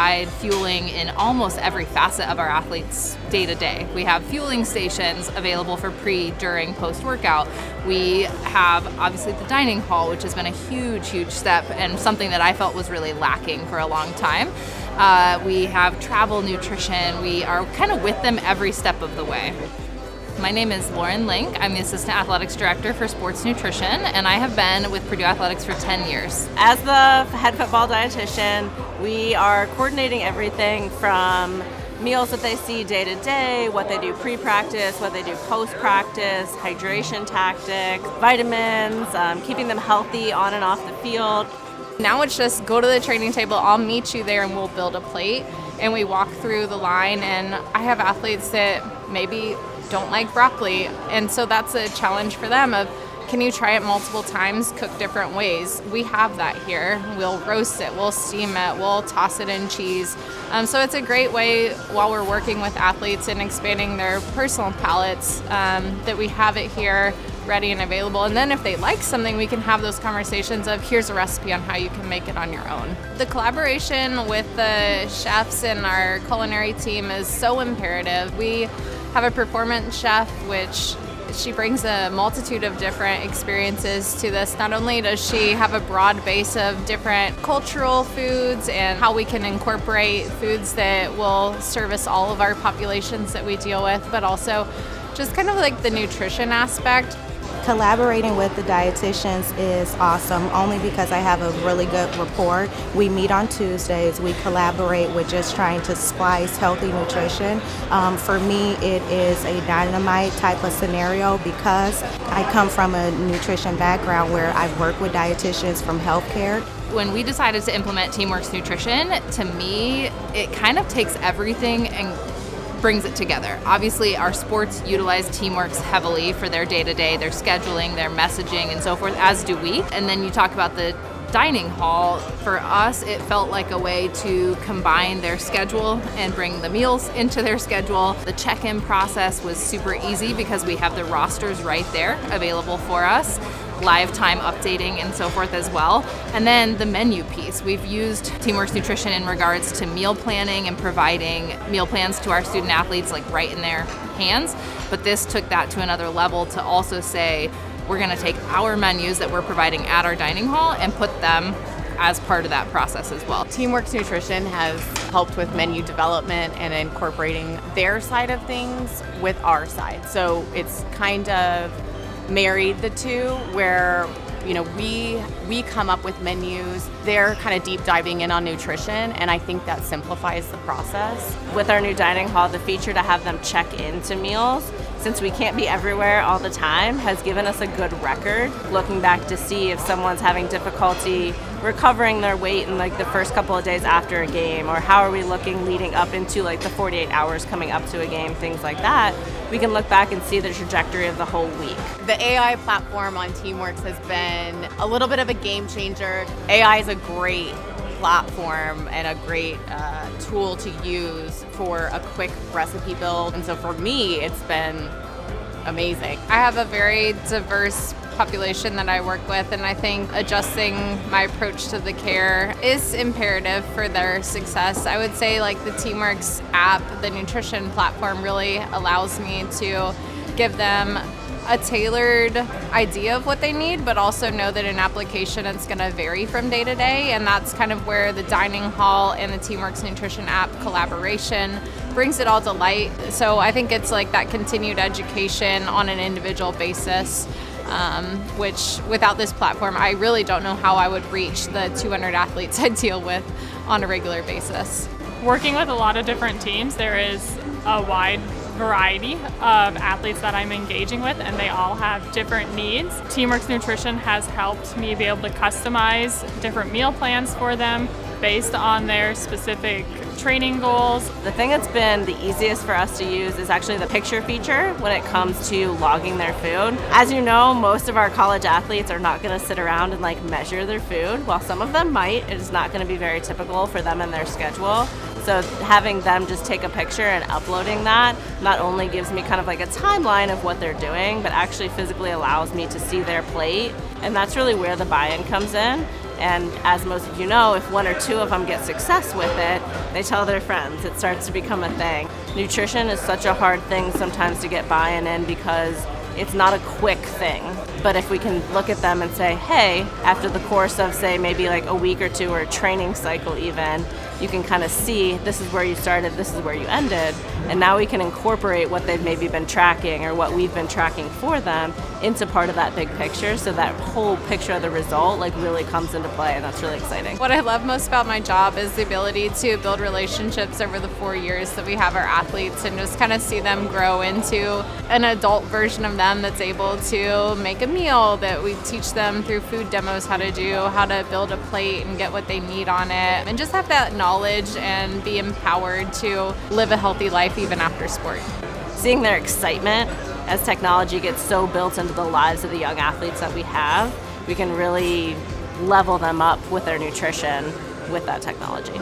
provide fueling in almost every facet of our athletes' day-to-day. We have fueling stations available for pre, during, post-workout. We have obviously the dining hall, which has been a huge step and something that I felt was really lacking for a long time. We have travel nutrition. We are kind of with them every step of the way. My name is Lauren Link. I'm the Assistant Athletics Director for Sports Nutrition, and I have been with Purdue Athletics for 10 years. As the head football dietitian, we are coordinating everything from meals that they see day to day, what they do pre-practice, what they do post-practice, hydration tactics, vitamins, keeping them healthy on and off the field. Now it's just go to the training table, I'll meet you there and we'll build a plate, and we walk through the line, and I have athletes that maybe don't like broccoli, and so that's a challenge for them of, can you try it multiple times, cook different ways? We have that here. We'll roast it, we'll steam it, we'll toss it in cheese. So it's a great way while we're working with athletes and expanding their personal palates that we have it here ready and available. And then if they like something, we can have those conversations of, here's a recipe on how you can make it on your own. The collaboration with the chefs and our culinary team is so imperative. We have a performance chef, which she brings a multitude of different experiences to this. Not only does she have a broad base of different cultural foods and how we can incorporate foods that will service all of our populations that we deal with, but also just kind of like the nutrition aspect. Collaborating with the dietitians is awesome, only because I have a really good rapport. We meet on Tuesdays. We collaborate with just trying to splice healthy nutrition. For me, it is a dynamite type of scenario because I come from a nutrition background where I've worked with dietitians from healthcare. When we decided to implement Teamworks Nutrition, to me, it kind of takes everything and brings it together. Obviously, our sports utilize Teamworks heavily for their day-to-day, their scheduling, their messaging, and so forth, as do we. And then you talk about the dining hall. For us, it felt like a way to combine their schedule and bring the meals into their schedule. The check-in process was super easy because we have the rosters right there available for us, live time updating and so forth as well. And then the menu piece. We've used Teamworks Nutrition in regards to meal planning and providing meal plans to our student athletes like right in their hands. But this took that to another level to also say, we're going to take our menus that we're providing at our dining hall and put them as part of that process as well. Teamworks Nutrition has helped with menu development and incorporating their side of things with our side. So it's kind of married the two, where we come up with menus, they're kind of deep diving in on nutrition, and I think that simplifies the process. With our new dining hall, the feature to have them check into meals, since we can't be everywhere all the time, has given us a good record looking back to see if someone's having difficulty recovering their weight in like the first couple of days after a game, or how are we looking leading up into like the 48 hours coming up to a game, things like that. We can look back and see the trajectory of the whole week. The AI platform on Teamworks has been a little bit of a game changer. AI is a great platform and a great tool to use for a quick recipe build. And so for me, it's been amazing. I have a very diverse population that I work with, and I think adjusting my approach to the care is imperative for their success. I would say like the Teamworks app, the nutrition platform, really allows me to give them a tailored idea of what they need, but also know that in application it's going to vary from day to day, and that's kind of where the dining hall and the Teamworks Nutrition app collaboration brings it all to light. So I think it's like that continued education on an individual basis, which without this platform, I really don't know how I would reach the 200 athletes I deal with on a regular basis. Working with a lot of different teams, there is a wide variety of athletes that I'm engaging with, and they all have different needs. Teamworks Nutrition has helped me be able to customize different meal plans for them based on their specific training goals. The thing that's been the easiest for us to use is actually the picture feature when it comes to logging their food. As you know, most of our college athletes are not going to sit around and like measure their food. While some of them might, it is not going to be very typical for them and their schedule. So having them just take a picture and uploading that not only gives me kind of like a timeline of what they're doing, but actually physically allows me to see their plate. And that's really where the buy-in comes in, And as most of you know, if one or two of them get success with it, they tell their friends. It starts to become a thing. Nutrition is such a hard thing sometimes to get buy-in in because it's not a quick thing. But if we can look at them and say, hey, after the course of, say, maybe like a week or two or a training cycle even, you can kind of see this is where you started, this is where you ended, and now we can incorporate what they've maybe been tracking or what we've been tracking for them into part of that big picture, so that whole picture of the result like really comes into play, and that's really exciting. What I love most about my job is the ability to build relationships over the 4 years that we have our athletes and just kind of see them grow into an adult version of them that's able to make a meal, that we teach them through food demos how to build a plate and get what they need on it, and just have that knowledge and be empowered to live a healthy life even after sport. Seeing their excitement as technology gets so built into the lives of the young athletes that we have, we can really level them up with their nutrition with that technology.